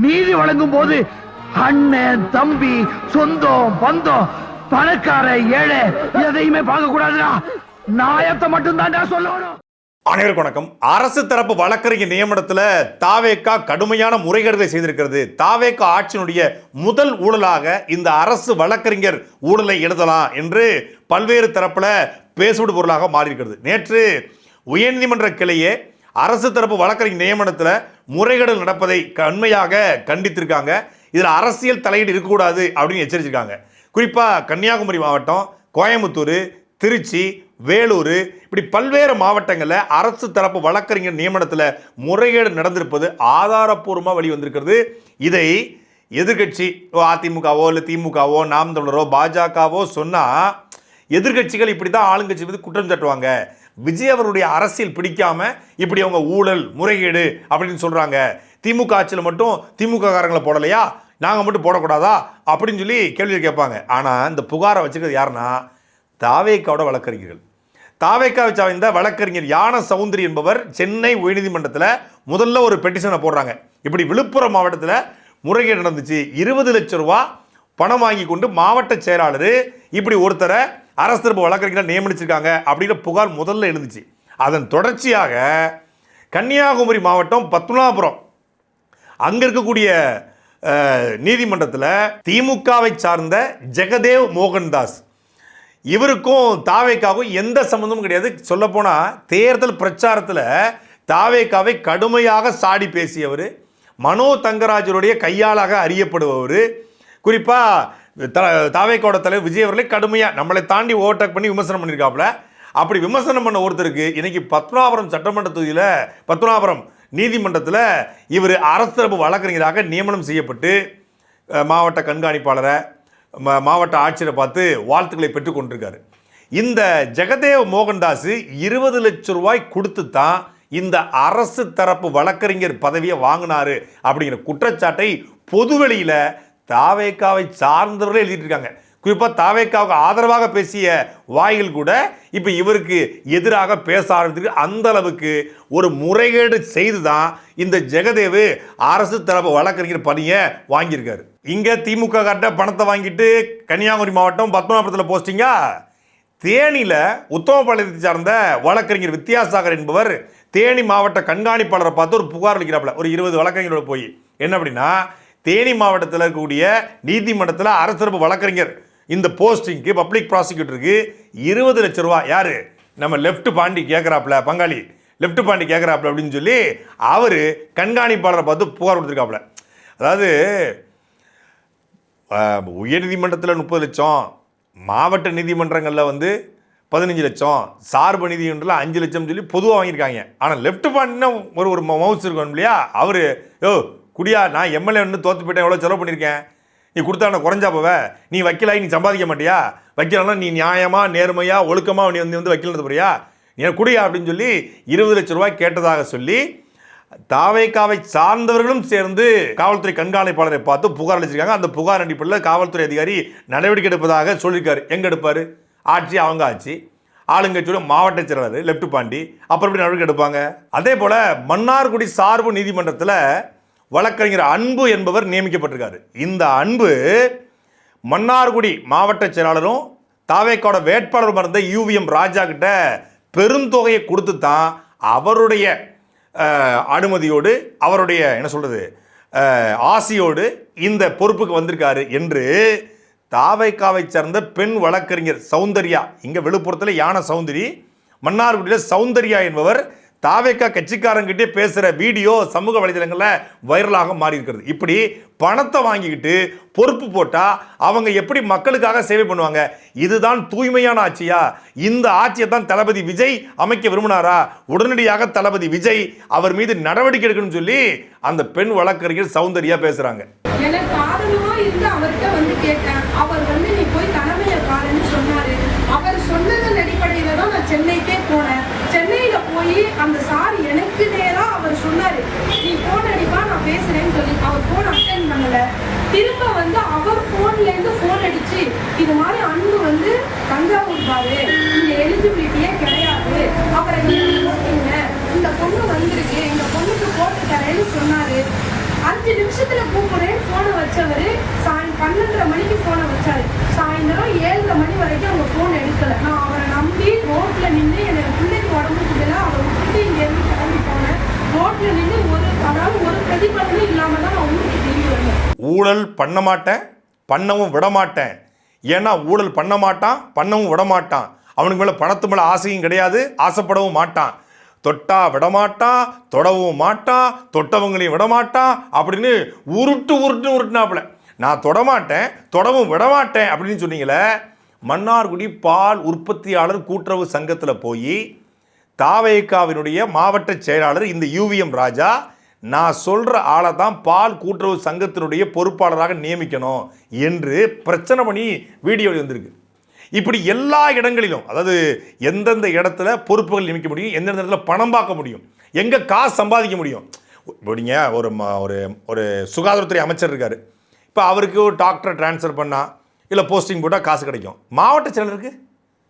நீதி வழங்கும் போது அண்ணன் தம்பி சொந்தம் பந்தம் பணக்கார ஏழை எதையுமே பார்க்க கூடாதுடா. நாயத்தை மட்டும் தான் சொல்லணும். அனைவருக்கும் வணக்கம். அரசு தரப்பு வழக்கறிஞர் நியமனத்தில் தாவேகா கடுமையான முறைகேடுகளை செய்திருக்கிறது. தாவேகா ஆட்சியினுடைய முதல் ஊழலாக இந்த அரசு வழக்கறிஞர் ஊழலை எழுதலாம் என்று பல்வேறு தரப்புல பேசுவது பொருளாக மாறியிருக்கிறது. நேற்று உயர்நீதிமன்ற கிளையே அரசு தரப்பு வழக்கறிஞர் நியமனத்தில் முறைகேடு நடப்பதை கண்மையாக கண்டித்திருக்காங்க. இதில் அரசியல் தலையீடு இருக்கக்கூடாது அப்படின்னு எச்சரிச்சிருக்காங்க. குறிப்பாக கன்னியாகுமரி மாவட்டம், கோயம்புத்தூர், திருச்சி, வேலூர் இப்படி பல்வேறு மாவட்டங்களில் அரசு தரப்பு வழக்கறிஞர் நியமனத்தில் முறைகேடு நடந்திருப்பது ஆதாரப்பூர்வமாக வெளிவந்திருக்கிறது. இதை எதிர்கட்சி அதிமுகவோ இல்லை திமுகவோ நாம் தமிழரோ பாஜகவோ சொன்னால் எதிர்கட்சிகள் இப்படி தான் ஆளுங்கட்சி மீது குற்றம் சாட்டுவாங்க. விஜய் அவருடைய அரசியல் பிடிக்காம இப்படி அவங்க ஊழல் முறைகேடு அப்படின்னு சொல்கிறாங்க. திமுக ஆட்சியில் மட்டும் திமுக காரங்களை போடலையா, நாங்கள் மட்டும் போடக்கூடாதா அப்படின்னு சொல்லி கேள்வி கேட்பாங்க. ஆனால் இந்த புகாரை வச்சுக்கிறது யாருன்னா தாவேகாவோட வழக்கறிஞர்கள். தாவேகாவை சார்ந்த வழக்கறிஞர் யான சௌந்தரி என்பவர் சென்னை உயர்நீதிமன்றத்தில் முதல்ல ஒரு பெட்டிஷனை போடுறாங்க. இப்படி விழுப்புரம் மாவட்டத்தில் முறைகேடு நடந்துச்சு, 20 லட்சம் ரூபா பணம் வாங்கி கொண்டு மாவட்ட செயலாளர் இப்படி ஒருத்தரை அரசு தரப்பு வழக்கறிஞர்கள் நியமிச்சிருக்காங்க அப்படின்னு புகார் முதல்ல எழுந்துச்சு. அதன் தொடர்ச்சியாக கன்னியாகுமரி மாவட்டம் பத்மநாபபுரம் அங்கே இருக்கக்கூடிய நீதிமன்றத்தில் திமுகவை சார்ந்த ஜெகதேவ் மோகன்தாஸ் இவருக்கும் தாவேகாவுக்கும் எந்த சம்பந்தமும் கிடையாது. சொல்லப்போனால் தேர்தல் பிரச்சாரத்தில் தாவேகாவை கடுமையாக சாடி பேசியவர், மனோ தங்கராஜருடைய கையாளாக அறியப்படுபவர். குறிப்பாக தாவேகாவோட தலைவர் விஜய் அவர்களை கடுமையாக நம்மளை தாண்டி ஓவர்டேக் பண்ணி விமர்சனம் பண்ணியிருக்காப்புல. அப்படி விமர்சனம் பண்ண ஒருத்தருக்கு இன்னைக்கு பத்மநாபபுரம் சட்டமன்ற தொகுதியில் பத்மநாபபுரம் நீதிமன்றத்தில் இவர் அரசு தரப்பு வழக்கறிஞராக நியமனம் செய்யப்பட்டு மாவட்ட கண்காணிப்பாளரை மாவட்ட ஆட்சியரை பார்த்து வாழ்த்துக்களை பெற்றுக் கொண்டிருக்காரு. இந்த ஜெகதேவ் மோகன்தாஸ் 20 லட்சம் ரூபாய் கொடுத்து தான் இந்த அரசு தரப்பு வழக்கறிஞர் பதவியை வாங்கினாரு அப்படிங்கிற குற்றச்சாட்டை பொதுவெளியில் தாவேகாவை சார்ந்தவர்களே எழுதிட்டு இருக்காங்க. குறிப்பாக தாவேகாவுக்கு ஆதரவாக பேசிய வாய்கள் கூட இப்போ இவருக்கு எதிராக பேச ஆரம்பிச்சிருக்கு. அந்த அளவுக்கு ஒரு முறைகேடு செய்து தான் இந்த ஜெகதேவ் அரசு தரப்பு வழக்கறிஞர் பணியை வாங்கியிருக்காரு. இங்கே திமுக காட்ட பணத்தை வாங்கிட்டு கன்னியாகுமரி மாவட்டம் பத்மநாபபுரத்தில் போஸ்டிங்கா, தேனியில் உத்தமபாளையத்தை சார்ந்த வழக்கறிஞர் வித்யாசாகர் என்பவர் தேனி மாவட்ட கண்காணிப்பாளரை பார்த்து ஒரு புகார் அளிக்கிறாப்புல. ஒரு 20 வழக்கறிஞரோட போய் என்ன அப்படின்னா, தேனி மாவட்டத்தில் இருக்கக்கூடிய நீதிமன்றத்தில் அரசு தரப்பு வழக்கறிஞர் இந்த போஸ்டிங்க்கு பப்ளிக் ப்ராசிக்யூட்டருக்கு 20 லட்சம் ரூபா யார் நம்ம லெஃப்ட் பாண்டி கேட்குறாப்புல, பங்காளி லெஃப்ட் பாண்டி கேட்குறாப்புல அப்படின்னு சொல்லி அவர் கண்காணிப்பாளரை பார்த்து புகார் கொடுத்துருக்காப்புல. அதாவது உயர்நீதிமன்றத்தில் 30 லட்சம், மாவட்ட நீதிமன்றங்களில் 15 லட்சம், சார்பு நீதிமன்றத்தில் 5 லட்சம் சொல்லி பொதுவாக வாங்கியிருக்காங்க. ஆனால் லெஃப்ட் பாண்டினா ஒரு மவுஸ் இருக்கணும் இல்லையா, அவர் குடியா நான் எம்எல்ஏ தோற்று போயிட்டேன், எவ்வளோ செலவு பண்ணியிருக்கேன், நீ கொடுத்தா குறைஞ்சா போவ, நீ வக்கீலாகி நீ சம்பாதிக்க மாட்டியா, வக்கீலனா நீ நியாயமாக நேர்மையாக ஒழுக்கமாக நீ வந்து வக்கீல் போறியா, நீ குடியா அப்படின்னு சொல்லி 20 லட்சம் ரூபாய் கேட்டதாக சொல்லி தாவேகாவை சார்ந்தவர்களும் சேர்ந்து காவல்துறை கண்காணிப்பாளரை பார்த்து புகார் அளிச்சிருக்காங்க. அந்த புகார் அடிப்படையில் காவல்துறை அதிகாரி நடவடிக்கை எடுப்பதாக சொல்லியிருக்காரு. எங்கே எடுப்பார்? ஆட்சி அவங்க ஆட்சி, ஆளுங்கட்சியோட மாவட்ட செயலாளர் லெஃப்ட் பாண்டி, அப்புறம் எப்படி நடவடிக்கை எடுப்பாங்க? அதே போல் மன்னார்குடி சார்பு நீதிமன்றத்தில் வழக்கறிஞர் அன்பு என்பவர் நியமிக்கப்பட்டிருக்காரு. இந்த அன்பு மன்னார்குடி மாவட்ட செயலாளரும் தாவேகாவோட வேட்பாளரும் இருந்த UVM ராஜா கிட்ட பெருந்தொகையை கொடுத்து தான் அவருடைய அனுமதியோடு அவருடைய என்ன சொல்றது ஆசையோடு இந்த பொறுப்புக்கு வந்திருக்காரு என்று தாவேகாவை சார்ந்த பெண் வழக்கறிஞர் சௌந்தர்யா, இங்கே விழுப்புரத்தில் யான சௌந்தரி, மன்னார்குடியில் சௌந்தர்யா என்பவர் தாவேகா கட்சிக்காரங்கிட்டே பேசுகிற வீடியோ சமூக வலைதளங்களில் வைரலாக மாறி இருக்கிறது. இப்படி பணத்தை வாங்கிக்கிட்டு பொறுப்பு போட்டால் அவங்க எப்படி மக்களுக்காக சேவை பண்ணுவாங்க? இதுதான் தூய்மையான ஆட்சியா? இந்த ஆட்சியை தான் தளபதி விஜய் அமைக்க விரும்பினாரா? உடனடியாக தளபதி விஜய் அவர் மீது நடவடிக்கை எடுக்கணும்னு சொல்லி அந்த பெண் வழக்கறிஞர் சௌந்தர்யா பேசுறாங்க. எனக்கு ஆதரவா இருந்து அவர்கிட்ட கேட்டேன். அவர் நீ போய் தலைமையை பாருன்னு சொன்னாரு. அவர் சொன்னதன் அடிப்படையில தான் நான் சென்னைக்கே போனேன். சென்னையில போய் அந்த சார் எனக்கு நேரா அவர் சொன்னாரு, நீ போன் அடிப்பா நான் பேசுறேன்னு சொல்லி அவர் போன் அட்டென்ட் பண்ணல. திரும்ப அவர் போன்ல இருந்து போன் அடிச்சு இது மாதிரி அன்பு தஞ்சாவூர் பாரு, இந்த எலிஜிபிலிட்டியே கிடையாது, அவரை நீங்க போட்டீங்க, இந்த பொண்ணு வந்திருக்கு, இந்த பொண்ணுக்கு போட்டு தரேன்னு சொன்னாரு. 5 நிமிஷத்துல கூப்பிடுறேன் போனை வச்சவரு 12:30 மணிக்கு போனை வச்சாரு. சாயந்தரம் 7:30 மணி வரைக்கும் அவங்க போன் எடுக்கல. நான் அவரை நம்பி ரோட்ல நின்று எனக்கு பிள்ளைக்கு உடம்பு முடியல, அவரை விட்டுட்டு இங்க இருந்து கிளம்பி போனேன். ரோட்ல நின்று ஒரு பிரதிபலனும் இல்லாம தான் நான் ஊருக்கு திரும்பி வந்தேன். ஊழல் பண்ண மாட்டேன், பண்ணவும் விட மாட்டேன். ஏன்னா ஊழல் பண்ண மாட்டான், பண்ணவும் விட மாட்டான். அவனுக்கு மேலே பணத்து மேலே ஆசையும் கிடையாது, ஆசைப்படவும் மாட்டான். தொட்டா விடமாட்டான், தொடவும் மாட்டான், தொட்டவங்களையும் விடமாட்டான் அப்படின்னு உருட்டுனாப்புல. நான் தொடமாட்டேன், தொடவும் விடமாட்டேன் அப்படின்னு சொன்னீங்களே. மன்னார்குடி பால் உற்பத்தியாளர் கூட்டுறவு சங்கத்தில் போய் தாவேகாவினுடைய மாவட்ட செயலாளர் இந்த UVM ராஜா, நான் சொல்கிற ஆளை தான் பால் கூட்டுறவு சங்கத்தினுடைய பொறுப்பாளராக நியமிக்கணும் என்று பிரச்சனை பண்ணி வீடியோ வந்திருக்கு. இப்படி எல்லா இடங்களிலும், அதாவது எந்தெந்த இடத்துல பொறுப்புகள் நியமிக்க முடியும், எந்தெந்த இடத்துல பணம் பார்க்க முடியும், எங்கே காசு சம்பாதிக்க முடியும். இப்போ நீங்கள் ஒரு ஒரு சுகாதாரத்துறை அமைச்சர் இருக்கார். இப்போ அவருக்கு ஒரு டாக்டரை டிரான்ஸ்ஃபர் பண்ணால் இல்லை போஸ்டிங் போட்டால் காசு கிடைக்கும். மாவட்ட செயலருக்கு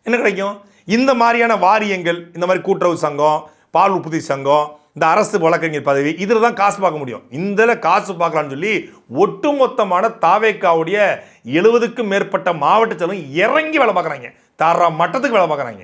என்ன கிடைக்கும்? இந்த மாதிரியான வாரியங்கள், இந்த மாதிரி கூட்டுறவு சங்கம், பால் உற்பத்தி சங்கம், இந்த அரசு வழக்கறிஞர் பதவி, இதில் தான் காசு பார்க்க முடியும். இதில் காசு பார்க்கலான்னு சொல்லி ஒட்டுமொத்தமான தாவேக்காவுடைய 70க்கும் மேற்பட்ட மாவட்ட செயலும் இறங்கி வேலை பார்க்குறாங்க. தர மட்டத்துக்கு வேலை பார்க்குறாங்க.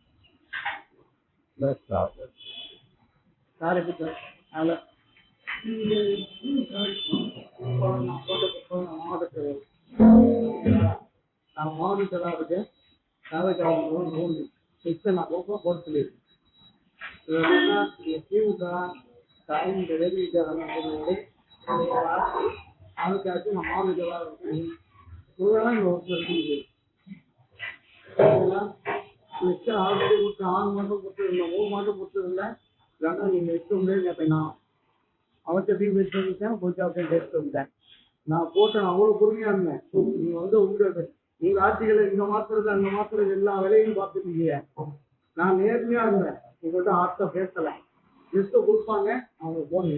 நான் போட்டேன், அவ்வளவு பொறுமையா இருந்தேன். நீங்க உங்களுக்கு நீங்க ஆட்சிகளை இங்க மாத்துறது அங்க மாத்துறது எல்லா வேலையும் பார்த்துருக்கீங்க. நான் நேர்மையா இருந்தேன், உங்கள்கிட்ட ஆர்ட்ட பேசல. லிஸ்ட் கொடுப்பாங்க, அவங்க போன்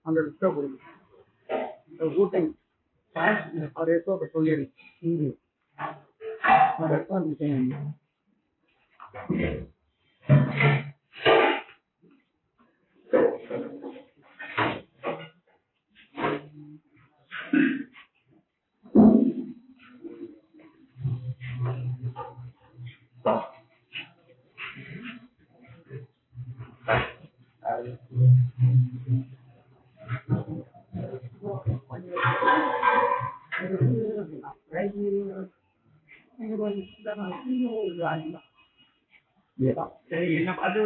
அந்த லிஸ்ட கொடுங்க. கூட்டம் அவர் எப்போ சொல்லிடு என்ன பார்த்து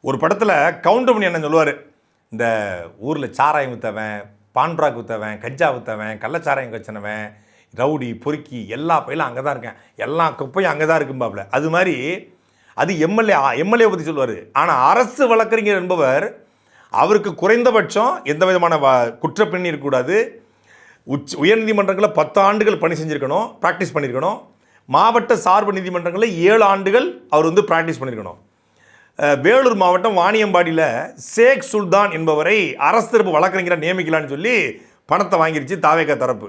ஒரு படத்தில் கவுண்டமணி என்ன சொல்லுவார், இந்த ஊரில் சாராயம் விற்றவன், பான்பிராக் விற்றவன், கஞ்சா விற்றவன், கள்ளச்சாராயம் வச்சனவன், ரவுடி பொறுக்கி எல்லா பயிலும் அங்கே தான் இருக்கேன், எல்லா குப்பையும் அங்கே தான் இருக்கும்பாப்புல. அது மாதிரி அது எம்எல்ஏ பற்றி சொல்லுவார். ஆனால் அரசு வழக்கறிஞர் என்பவர் அவருக்கு குறைந்தபட்சம் எந்த விதமான குற்றப்பின்னி இருக்கக்கூடாது. உயர்நீதிமன்றங்களில் 10 ஆண்டுகள் பணி செஞ்சுருக்கணும், ப்ராக்டிஸ் பண்ணியிருக்கணும். மாவட்ட சார்பு நீதிமன்றங்களில் 7 ஆண்டுகள் அவர் ப்ராக்டிஸ் பண்ணியிருக்கணும். வேலூர் மாவட்டம் வாணியம்பாடியில் ஷேக் சுல்தான் என்பவரை அரசு தரப்பு வழக்கறிஞராக நியமிக்கலான்னு சொல்லி பணத்தை வாங்கிருச்சு தாவேகா தரப்பு.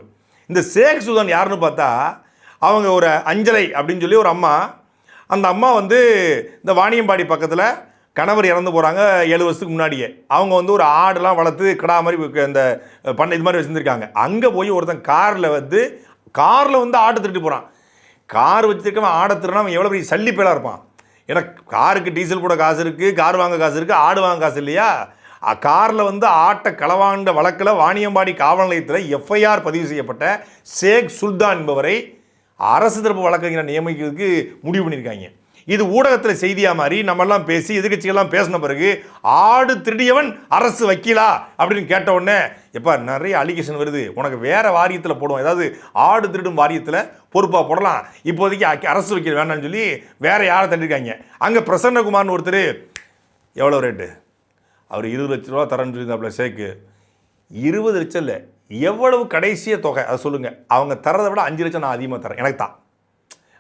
இந்த ஷேக் சுல்தான் யாருன்னு பார்த்தா அவங்க ஒரு அஞ்சலை அப்படின்னு சொல்லி ஒரு அம்மா, அந்த அம்மா வந்து இந்த வாணியம்பாடி பக்கத்தில் கணவர் இறந்து போகிறாங்க 7 வருஷத்துக்கு முன்னாடியே. அவங்க வந்து ஒரு ஆடெல்லாம் வளர்த்து கிடா மாதிரி இந்த பண்ணை இது மாதிரி வச்சுருந்துருக்காங்க. அங்கே போய் ஒருத்தன் காரில் வந்து ஆட்டை திருட்டு போகிறான். கார் வச்சுருக்கவன் ஆடை திருனா அவன் எவ்வளோ பெரிய சல்லி பேலாக இருப்பான். ஏன்னா காருக்கு டீசல் போட காசு இருக்குது, கார் வாங்க காசு இருக்குது, ஆடு வாங்க காசு இல்லையா? காரில் வந்து ஆட்டை களவாண்ட வழக்கில் வாணியம்பாடி காவல் நிலையத்தில் எஃப்ஐஆர் பதிவு செய்யப்பட்ட ஷேக் சுல்தான் என்பவரை அரசு தரப்பு வழக்கறிஞரை நியமிக்கிறதுக்கு முடிவு பண்ணியிருக்காங்க. இது ஊடகத்தில் செய்தியாக மாதிரி நம்மெல்லாம் பேசி எதிர்கட்சிகள்லாம் பேசின பிறகு ஆடு திருடியவன் அரசு வக்கீலா அப்படின்னு கேட்ட உடனே, எப்போ நிறைய அலிகேஷன் வருது, உனக்கு வேறு வாரியத்தில் போடுவோம், ஏதாவது ஆடு திருடும் வாரியத்தில் பொறுப்பாக போடலாம், இப்போதைக்கு அரசு வக்கீல் வேண்டாம்னு சொல்லி வேறு யாரை தண்டிருக்காங்க. அங்கே பிரசன்னகுமார்னு ஒருத்தர், எவ்வளோ ரேட்டு, அவர் 20 லட்ச ரூபா தரேன்னு சொல்லியிருந்தாப்புல ஷேக்கு. 20 லட்சம் இல்லை, எவ்வளவு கடைசிய தொகை அதை சொல்லுங்கள். அவங்க தரதை விட 5 லட்சம் நான் அதிகமாக தரேன், எனக்கு தான்.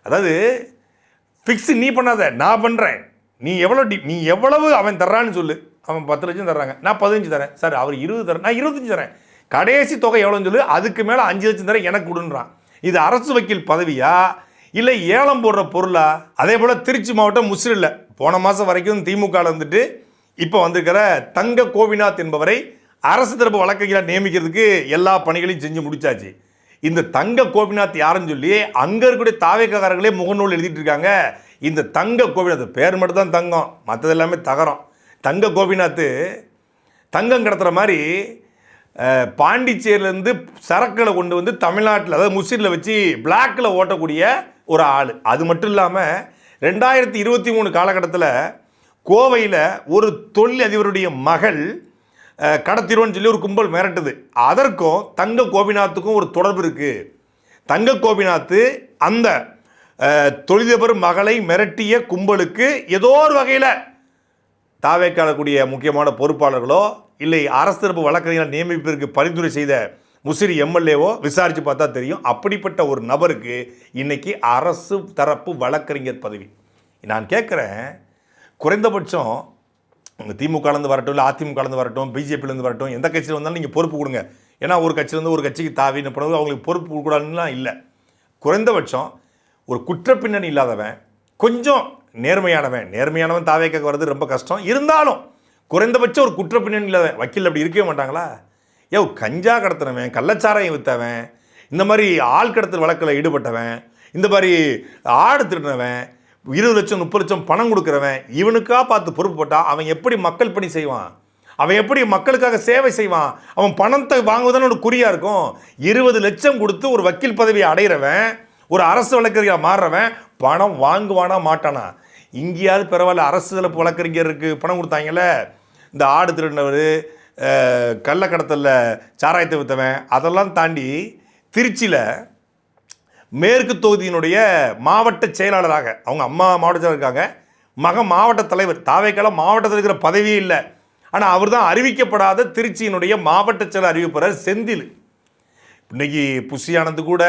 அதாவது ஃபிக்ஸ் நீ பண்ணாத, நான் பண்ணுறேன், நீ எவ்வளவு அவன் தர்றான்னு சொல்லு. அவன் 10 லட்சம் தர்றாங்க, நான் 15 தரேன் சார், அவர் 20 தரேன், நான் 25 தரேன், கடைசி தொகை எவ்வளோன்னு சொல்லு, அதுக்கு மேலே 5 லட்சம் தரேன் எனக்கு கொடுன்றான். இது அரசு வக்கீல் பதவியா இல்லை ஏலம் போடுற பொருளா? அதே போல் திருச்சி மாவட்டம் முசிறில் போன மாதம் வரைக்கும் திமுகவில் வந்துட்டு இப்போ வந்திருக்கிற தங்க கோபிநாத் என்பவரை அரசு தரப்பு வழக்கறிஞராக நியமிக்கிறதுக்கு எல்லா பணிகளையும் செஞ்சு முடிச்சாச்சு. இந்த தங்க கோபிநாத் யாருன்னு சொல்லி அங்கே இருக்கக்கூடிய தாவேக்காரர்களே முகநூல் எழுதிட்டு இருக்காங்க. இந்த தங்க கோபிநாத் பேர் மட்டும் தான் தங்கம், மற்றது எல்லாமே தகரம். தங்க கோபிநாத் தங்கம் கடத்துகிற மாதிரி பாண்டிச்சேரியிலேருந்து சரக்குகளை கொண்டு வந்து தமிழ்நாட்டில், அதாவது முசிறில் வச்சு பிளாக்கில் ஓட்டக்கூடிய ஒரு ஆள். அது மட்டும் இல்லாமல் 2023 காலகட்டத்தில் கோவையில் ஒரு தொழிலதிபருடைய மகள் கடத்திடுவோன்னு சொல்லி ஒரு கும்பல் மிரட்டுது. அதற்கும் தங்க கோபிநாத்துக்கும் ஒரு தொடர்பு இருக்குது. தங்க கோபிநாத் அந்த தொழிலதிபர் மகளை மிரட்டிய கும்பலுக்கு ஏதோ ஒரு வகையில் தாவேக்காலக்கூடிய முக்கியமான பொறுப்பாளர்களோ இல்லை அரசு தரப்பு வழக்கறிஞர் நியமிப்பிற்கு பரிந்துரை செய்த முசிறி எம்எல்ஏவோ விசாரித்து பார்த்தா தெரியும். அப்படிப்பட்ட ஒரு நபருக்கு இன்னைக்கு அரசு தரப்பு வழக்கறிஞர் பதவி. நான் கேட்குறேன், குறைந்தபட்சம் உங்கள் திமுகலேருந்து வரட்டும், இல்லை அதிமுகலேருந்து வரட்டும், பிஜேபியிலேருந்து வரட்டும், எந்த கட்சியில் வந்தாலும் நீங்கள் பொறுப்பு கொடுங்க. ஏன்னா ஒரு கட்சியிலேருந்து ஒரு கட்சிக்கு தாவின்னு போனது அவங்களுக்கு பொறுப்பு கொடுக்கூடாதுலாம் இல்லை. குறைந்தபட்சம் ஒரு குற்றப்பின்னணி இல்லாதவன், கொஞ்சம் நேர்மையானவன் தாவேக்காக வர்றது ரொம்ப கஷ்டம். இருந்தாலும் குறைந்தபட்சம் ஒரு குற்றப்பின்னணி இல்லாதவன் வக்கீல் அப்படி இருக்கவே மாட்டாங்களா? கஞ்சா கடத்தினவன், கள்ளச்சாராயம் விற்றவன், இந்த மாதிரி ஆள் கடத்தல் வழக்கில் ஈடுபட்டவன், இந்த மாதிரி ஆடு திருடினவன், 20 லட்சம் 30 லட்சம் பணம் கொடுக்குறவன், இவனுக்காக பார்த்து பொறுப்பு போட்டால் அவன் எப்படி மக்கள் பணி செய்வான்? அவன் எப்படி மக்களுக்காக சேவை செய்வான்? அவன் பணத்தை வாங்குவதான ஒரு குறியாக இருக்கும். 20 லட்சம் கொடுத்து ஒரு வக்கீல் பதவியை அடைகிறவன், ஒரு அரசு வழக்கறிஞர் மாறுறவன் பணம் வாங்குவானா மாட்டானா? இங்கேயாவது பரவாயில்ல, அரசு தரப்பு வழக்கறிஞருக்கு பணம் கொடுத்தாங்கல்ல, இந்த ஆடு திருடினவர், கள்ளக்கடத்தலில் சாராயத்தை விற்றவன், அதெல்லாம் தாண்டி திருச்சியில் மேற்கு தொகுதியினுடைய மாவட்ட செயலாளராக அவங்க அம்மா மாவட்ட செயலர் இருக்காங்க, மகன் மாவட்ட தலைவர். தாவேக்கால மாவட்டத்தில் இருக்கிற பதவியே இல்லை, ஆனால் அவர் தான் அறிவிக்கப்படாத திருச்சியினுடைய மாவட்ட செயலர் அறிவிப்பார் செந்தில். இன்னைக்கு புஷி ஆனந்த் கூட,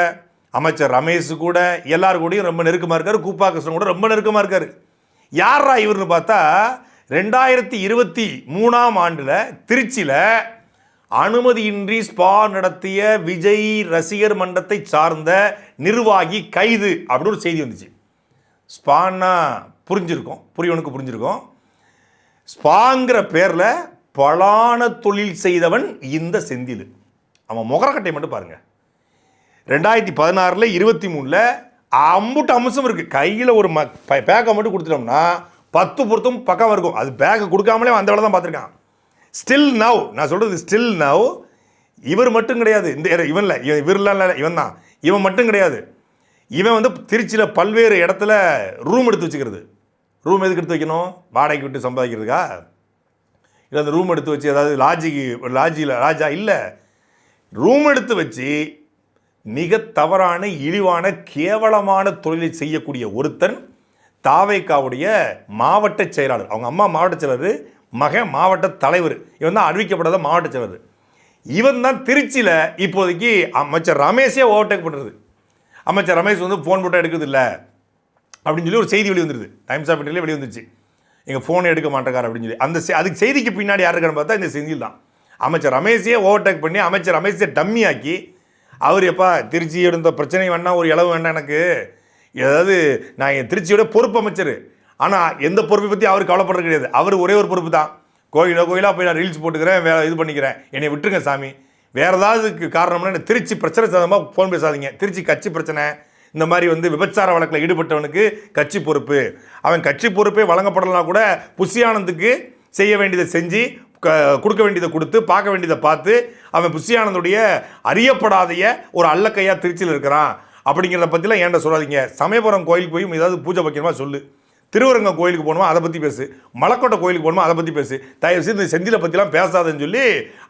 அமைச்சர் ரமேஷ் கூட, எல்லாரும் கூடயும் ரொம்ப நெருக்கமாக இருக்கார். கூப்பா கிருஷ்ணன் கூட ரொம்ப நெருக்கமாக இருக்கார். யாரா இவர்னு பார்த்தா 2023ஆம் ஆண்டில் திருச்சியில் அனுமதியின்றி ஸ்பா நடத்திய விஜய் ரசிகர் மன்றத்தை சார்ந்த நிர்வாகி கைது அப்படின்னு ஒரு செய்தி வந்துச்சு. ஸ்பான்னா புரியவனுக்கு புரிஞ்சிருக்கும். ஸ்பாங்கிற பேரில் பலான தொழில் செய்தவன் இந்த செந்தில். அவன் முகரக்கட்டை மட்டும் பாருங்கள். 2016 23 அம்புட்டு அம்சம் இருக்குது. கையில் ஒரு பேக்கை மட்டும் கொடுத்துட்டோம்னா 10 பொருத்தம் பக்கம் இருக்கும். அது பேக்கை கொடுக்காமலே அந்த வேலை தான் பார்த்துருக்கான். ஸ்டில் நவ், நான் சொல்கிறது ஸ்டில் நவ், இவர் மட்டும் கிடையாது. இவன் தான், இவன் மட்டும் கிடையாது. இவன் வந்து திருச்சியில் பல்வேறு இடத்துல ரூம் எடுத்து வச்சுக்கிறது. ரூம் எதுக்கு எடுத்து வைக்கணும்? வாடகைக்கு விட்டு சம்பாதிக்கிறதுக்கா? இல்லை அந்த ரூம் எடுத்து வச்சு ஏதாவது லாஜா இல்லை, ரூம் எடுத்து வச்சு மிக தவறான, இழிவான, கேவலமான தொழிலை செய்யக்கூடிய ஒருத்தன் தாவேக்காவுடைய மாவட்ட செயலாளர். அவங்க அம்மா மாவட்ட செயலர், மகன் மாவட்ட தலைவர். இவன் தான் அறிவிக்கப்படாத மாவட்ட செயலர். இவன் தான் திருச்சியில் இப்போதைக்கு அமைச்சர் ரமேஷே ஓவர்டேக் பண்ணுறது. அமைச்சர் ரமேஷ் வந்து ஃபோன் போட்டால் எடுக்கிறது இல்லை அப்படின்னு சொல்லி ஒரு செய்தி வெளியே வந்துடுது. டைம்ஸ் ஆஃப் இந்தியாவிலே வெளியே வந்துச்சு, எங்கள் ஃபோனை எடுக்க மாட்டேங்கார் அப்படின்னு சொல்லி. அதுக்கு செய்திக்கு பின்னாடி யார் இருக்கான்னு பார்த்தா இந்த செந்தில் தான். அமைச்சர் ரமேஷையே ஓவர்டேக் பண்ணி அமைச்சர் ரமேஷை டம்மி ஆக்கி அவர் எப்பா திருச்சியோட இந்த பிரச்சனை வேணா ஒரு இளவு வேண்டாம் எனக்கு, ஏதாவது நான் என் திருச்சியோட பொறுப்பு அமைச்சர், ஆனால் எந்த பொறுப்பை பற்றி அவர் கவலைப்படுறது கிடையாது. அவர் ஒரே ஒரு பொறுப்பு தான், கோயிலாக போய் நான் ரீல்ஸ் போட்டுக்கிறேன், இது பண்ணிக்கிறேன், என்னை விட்டுருங்க சாமி. வேறு ஏதாவது காரணம்னா திருச்சி பிரச்சனை சதமாக ஃபோன் பேசாதீங்க, திருச்சி கட்சி பிரச்சனை, இந்த மாதிரி விபச்சார வழக்கில் ஈடுபட்டவனுக்கு கட்சி பொறுப்பு, அவன் கட்சி பொறுப்பே வழங்கப்படலைனா கூட புஷி ஆனந்துக்கு செய்ய வேண்டியதை செஞ்சு கொடுக்க வேண்டியதை கொடுத்து பார்க்க வேண்டியதை பார்த்து அவன் புஷி ஆனந்துடைய அறியப்படாதைய ஒரு அல்லக்கையாக திருச்சியில் இருக்கிறான் அப்படிங்கிறத பற்றிலாம் ஏன்டா சொல்லாதீங்க. சமயபுரம் கோயிலுக்கு போய் ஏதாவது பூஜை வைக்கணுமா சொல்லு, திருவரங்கம் கோயிலுக்கு போகணுமா அதை பற்றி பேசு, மலைக்கோட்டை கோயிலுக்கு போகணுமா அதை பற்றி பேசு, தயவு செய்து இந்த செந்திலை பற்றிலாம் பேசாதுன்னு சொல்லி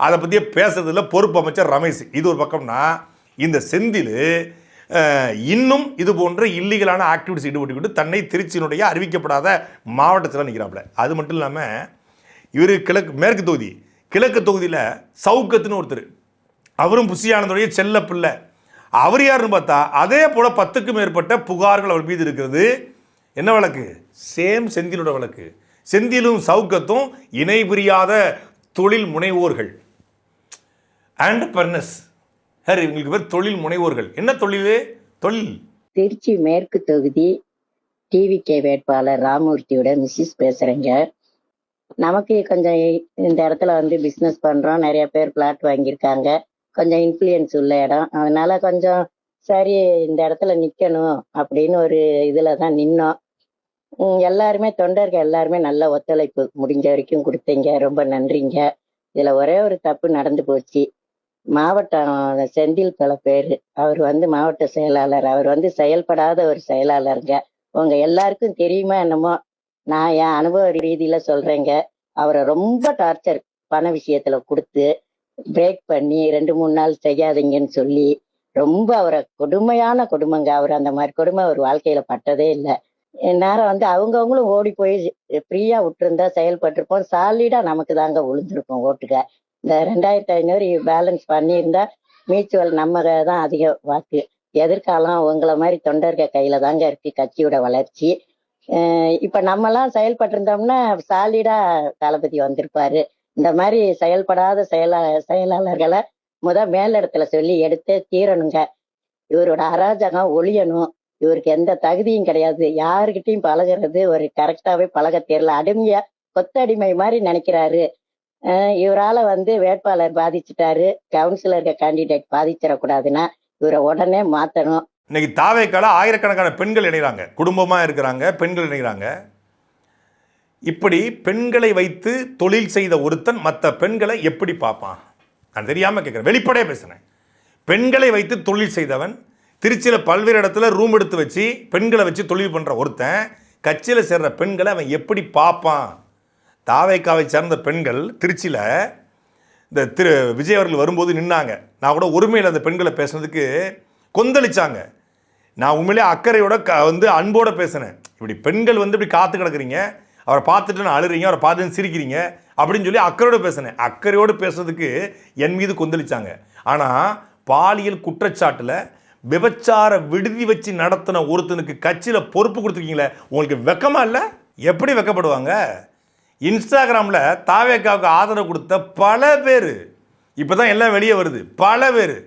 அதை பற்றியே பேசுறதுல பொறுப்பு அமைச்சர் ரமேஷ். இது ஒரு பக்கம்னா, இந்த செந்தில் இன்னும் இது போன்ற இல்லீகலான ஆக்டிவிட்டிஸ் ஈடுபட்டுக்கிட்டு தன்னை திருச்சியினுடைய அறிவிக்கப்படாத மாவட்டத்தில் நிற்கிறாப்புல. அது மட்டும் இல்லாமல் இவர் மேற்கு தொகுதியில் சவுக்கத்துன்னு ஒருத்தர், அவரும் புஷி ஆனந்துடைய செல்ல பிள்ளை. அவர் யாருன்னு பார்த்தா அதே போல் 10க்கும் மேற்பட்ட புகார்கள் அவர் மீது இருக்கிறது. என்ன வழக்கு? சேம் செந்திலோட வழக்கு. செந்திலும் சவுக்கத்தும் இணை புரியாத தொழில் முனைவோர்கள், ஆண்டர்பிரனர்ஸ். இவங்களுக்கு பேர் தொழில் முனைவோர்கள். என்ன தொழில்? திருச்சி மேற்கு தொகுதி டிவிகே வேட்பாளர் ராமூர்த்தியோட மிஸ்ஸஸ் பேசுறேங்க. நமக்கு கொஞ்சம் இந்த இடத்துல பிஸ்னஸ் பண்றோம், நிறைய பேர் பிளாட் வாங்கியிருக்காங்க, கொஞ்சம் இன்ஃப்ளூயன்ஸ் உள்ள இடம், அதனால கொஞ்சம் சரி இந்த இடத்துல நிக்கணும் அப்படின்னு ஒரு இதுல தான் நின்னோம். எல்லாருமே தொண்டர்கள் எல்லாருமே நல்ல ஒத்துழைப்பு முடிஞ்ச வரைக்கும் கொடுத்தீங்க, ரொம்ப நன்றிங்க. இதுல ஒரே ஒரு தப்பு நடந்து போச்சு. மாவட்டம் செந்தில் பல பேரு, அவர் மாவட்ட செயலாளர், அவர் செயல்படாத ஒரு செயலாளருங்க. உங்க எல்லாருக்கும் தெரியுமா என்னமோ, நான் என் அனுபவ ரீதியில சொல்றேங்க. அவரை ரொம்ப டார்ச்சர் பண விஷயத்துல கொடுத்து பிரேக் பண்ணி 2-3 நாள் செய்யாதீங்கன்னு சொல்லி ரொம்ப அவரை கொடுமையான கொடுமைங்க. அவர் அந்த மாதிரி கொடுமை ஒரு வாழ்க்கையில பட்டதே இல்லை. நேரம் அவங்கவுங்களும் ஓடி போய் ஃப்ரீயா விட்டுருந்தா செயல்பட்டிருப்போம், சாலிடா நமக்கு தாங்க விழுந்திருப்போம் ஓட்டுக்க. இந்த 2500 பேலன்ஸ் பண்ணியிருந்தா மியூச்சுவல் நம்ம தான் அதிக வாக்கு. எதிர்காலம் உங்களை மாதிரி தொண்டர்கள் கையில தாங்க இருக்கு கட்சியோட வளர்ச்சி. இப்ப நம்மலாம் செயல்பட்டிருந்தோம்னா சாலிடா தளபதி வந்திருப்பாரு. இந்த மாதிரி செயல்படாத செயலாளர்களை மேலிடத்துல சொல்லி எடுத்து தீரணுங்க. இவரோட அராஜகம் ஒழியணும். இவருக்கு எந்த தகுதியும் கிடையாது, யாருக்கிட்டையும் பழகிறது ஒரு கரெக்டாவே பழக தெரியல, அடிமையா கொத்தடிமை மாதிரி நினைக்கிறாரு. இவரால வேட்பாளர் பாதிச்சுட்டாரு, கவுன்சிலர் கேண்டிடேட் பாதிச்சிடக்கூடாதுன்னா இவரை உடனே மாத்தணும். இன்னைக்கு தாவேக்கால ஆயிரக்கணக்கான பெண்கள் இணைகிறாங்க, குடும்பமாக இருக்கிறாங்க, பெண்கள் இணைகிறாங்க. இப்படி பெண்களை வைத்து தொழில் செய்த ஒருத்தன் மற்ற பெண்களை எப்படி பார்ப்பான்? நான் தெரியாமல் கேட்குறேன், வெளிப்படையாக பேசுகிறேன். பெண்களை வைத்து தொழில் செய்தவன், திருச்சியில் பல்வேறு இடத்துல ரூம் எடுத்து வச்சு பெண்களை வச்சு தொழில் பண்ணுற ஒருத்தன் கட்சியில் சேர்ற பெண்களை அவன் எப்படி பார்ப்பான்? தாவேக்காவை சேர்ந்த பெண்கள் திருச்சியில் இந்த விஜய் அவர்கள் வரும்போது நின்னாங்க. நான் கூட ஒருமையில் அந்த பெண்களை பேசுனதுக்கு கொந்தளிச்சாங்க. நான் உண்மையிலே அக்கறையோட அன்போட பேசினேன். இப்படி பெண்கள் இப்படி காத்து கிடக்குறீங்க, அவரை பார்த்துட்டு நான் அழுறீங்க, அவரை பார்த்து சிரிக்கிறீங்க அப்படின்னு சொல்லி அக்கறையோடு பேசினேன். அக்கறையோடு பேசுறதுக்கு என் மீது கொந்தளிச்சாங்க. ஆனால் பாலியல் குற்றச்சாட்டில் விபச்சார விடுதி வச்சு நடத்தின ஒருத்தனுக்கு கட்சியில் பொறுப்பு கொடுத்துருக்கீங்களே, உங்களுக்கு வெக்கமா இல்லை? எப்படி வெக்கப்படுவாங்க? இன்ஸ்டாகிராமில் தாவேக்காவுக்கு ஆதரவு கொடுத்த பல பேர் இப்போ தான் எல்லாம் வெளியே வருது, பல பேர்.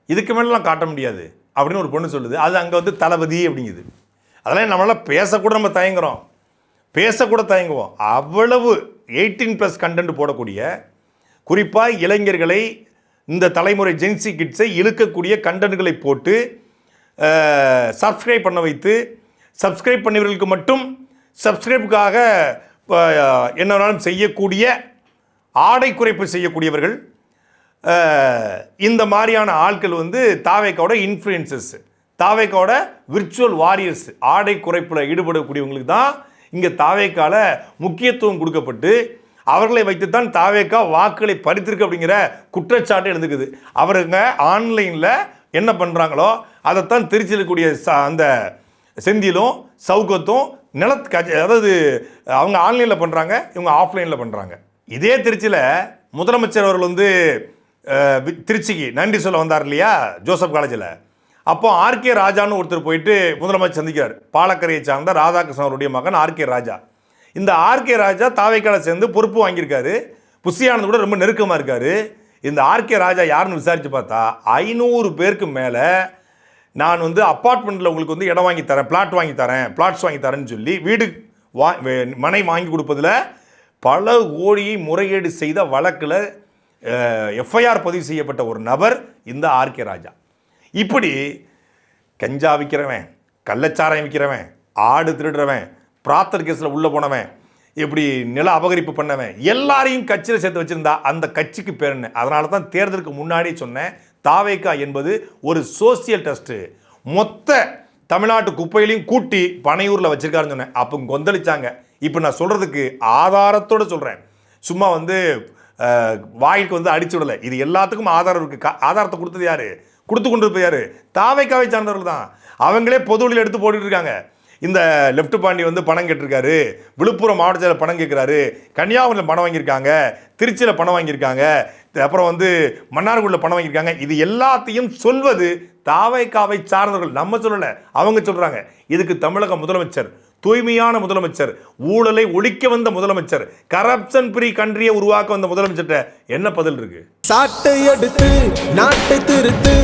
இதுக்கு மேலாம் காட்ட முடியாது அப்படின்னு ஒரு பொண்ணு சொல்லுது. அது அங்கே தளபதி அப்படிங்குது. அதெல்லாம் நம்மளால் பேசக்கூட நம்ம தயங்குவோம். அவ்வளவு 18+ கண்டென்ட் போடக்கூடிய, குறிப்பாக இளைஞர்களை, இந்த தலைமுறை ஜென்சி கிட்ஸை இழுக்கக்கூடிய கண்டென்ட்களை போட்டு சப்ஸ்கிரைப் பண்ண வைத்து, சப்ஸ்கிரைப் பண்ணியவர்களுக்கு மட்டும் சப்ஸ்கிரைப்புக்காக என்ன வேணாலும் செய்யக்கூடிய, ஆடை குறைப்பு செய்யக்கூடியவர்கள், இந்த மாதிரியான ஆட்கள் தாவேக்காவோட இன்ஃப்ளூயன்சஸ், தாவேக்காவோட விர்ச்சுவல் வாரியர்ஸ், ஆடை குறைப்பில் ஈடுபடக்கூடியவங்களுக்கு தான் இங்கே தாவேக்கால முக்கியத்துவம் கொடுக்கப்பட்டு அவர்களை வைத்துத்தான் தாவேக்கா வாக்குகளை பறித்திருக்கு அப்படிங்கிற குற்றச்சாட்டு எழுந்துக்குது. அவருங்க ஆன்லைனில் என்ன பண்ணுறாங்களோ அதைத்தான் திருச்சியில் இருக்கக்கூடிய அந்த செந்திலும் சவுக்கத்தும் அதாவது அவங்க ஆன்லைனில் பண்ணுறாங்க, இவங்க ஆஃப்லைனில் பண்ணுறாங்க. இதே திருச்சியில் முதலமைச்சர் அவர்கள் திருச்சிக்கு நன்றி சொல்ல வந்தார் இல்லையா ஜோசப் காலேஜில். அப்போ ஆர்கே ராஜான்னு ஒருத்தர் போயிட்டு முதலமைச்சர் சந்திக்கிறார். பாலக்கரையை சார்ந்த ராதாகிருஷ்ணன் அவருடைய மகன் ஆர்கே ராஜா. இந்த ஆர்கே ராஜா தாவேக்கால சேர்ந்து பொறுப்பு வாங்கியிருக்காரு. புஷி ஆனந்த் கூட ரொம்ப நெருக்கமாக இருக்காரு. இந்த ஆர்கே ராஜா யாருன்னு விசாரிச்சு பார்த்தா 500 பேருக்கு மேலே நான் வந்து அப்பார்ட்மெண்ட்டில் உங்களுக்கு வந்து இடம் வாங்கி தரேன், பிளாட் வாங்கி தரேன், பிளாட்ஸ் வாங்கி தரேன்னு சொல்லி வீடு மனை வாங்கி கொடுப்பதில் பல கோடியை முறைகேடு செய்த வழக்கில் எஃப்ஐஆர் பதிவு செய்யப்பட்ட ஒரு நபர் இந்த ஆர்கே ராஜா. இப்படி கஞ்சா விற்கிறவன், கள்ளச்சாராயம் விற்கிறவன், ஆடு திருடுறவன், பிராத்தர் கேஸில் உள்ளே போனவன், இப்படி நில அபகரிப்பு பண்ணவன் எல்லாரையும் கட்சியில் சேர்த்து வச்சிருந்தா அந்த கட்சிக்கு பேர் என்ன? அதனால தான் தேர்தலுக்கு முன்னாடி சொன்னேன், தாவேகா என்பது ஒரு சோசியல் டெஸ்ட், மொத்த தமிழ்நாட்டு குப்பையிலையும் கூட்டி பனையூரில் வச்சிருக்காருன்னு சொன்னேன். அப்போ கொந்தளிச்சாங்க. இப்போ நான் சொல்றதுக்கு ஆதாரத்தோடு சொல்றேன், சும்மா வந்து வாய்க்கு வந்து அடிச்சு விடலை. இது எல்லாத்துக்கும் ஆதாரம் இருக்கு. ஆதாரத்தை கொடுத்தது யாரு? கொடுத்து கொண்டு இருப்பது யாரு? தாவேகாவை சார்ந்தவர்கள் தான். அவங்களே பொது வழியில் எடுத்து போட்டுட்டு இருக்காங்க. இந்த லெஃப்ட் பாண்டி வந்து பணம் கேட்டிருக்காரு, விழுப்புரம் மாவட்டத்தில் பணம் கேட்குறாரு, கன்னியாகுமரியில் பணம் வாங்கியிருக்காங்க, திருச்சியில் பணம் வாங்கியிருக்காங்க, அப்புறம் வந்து மன்னார்குடியில் பணம் வாங்கியிருக்காங்க. இது எல்லாத்தையும் சொல்வது தாவேகாவை சார்ந்தவர்கள், நம்ம சொல்லலை, அவங்க சொல்கிறாங்க. இதுக்கு தமிழக முதலமைச்சர், தூய்மையான முதலமைச்சர், ஊழலை ஒழிக்க வந்த முதலமைச்சர், கரப்ஷன் ஃப்ரீ கண்ட்ரியை உருவாக்க வந்த முதலமைச்சர்கிட்ட என்ன பதில் இருக்கு? சாட்டை எடுத்து நாட்டை திருத்து,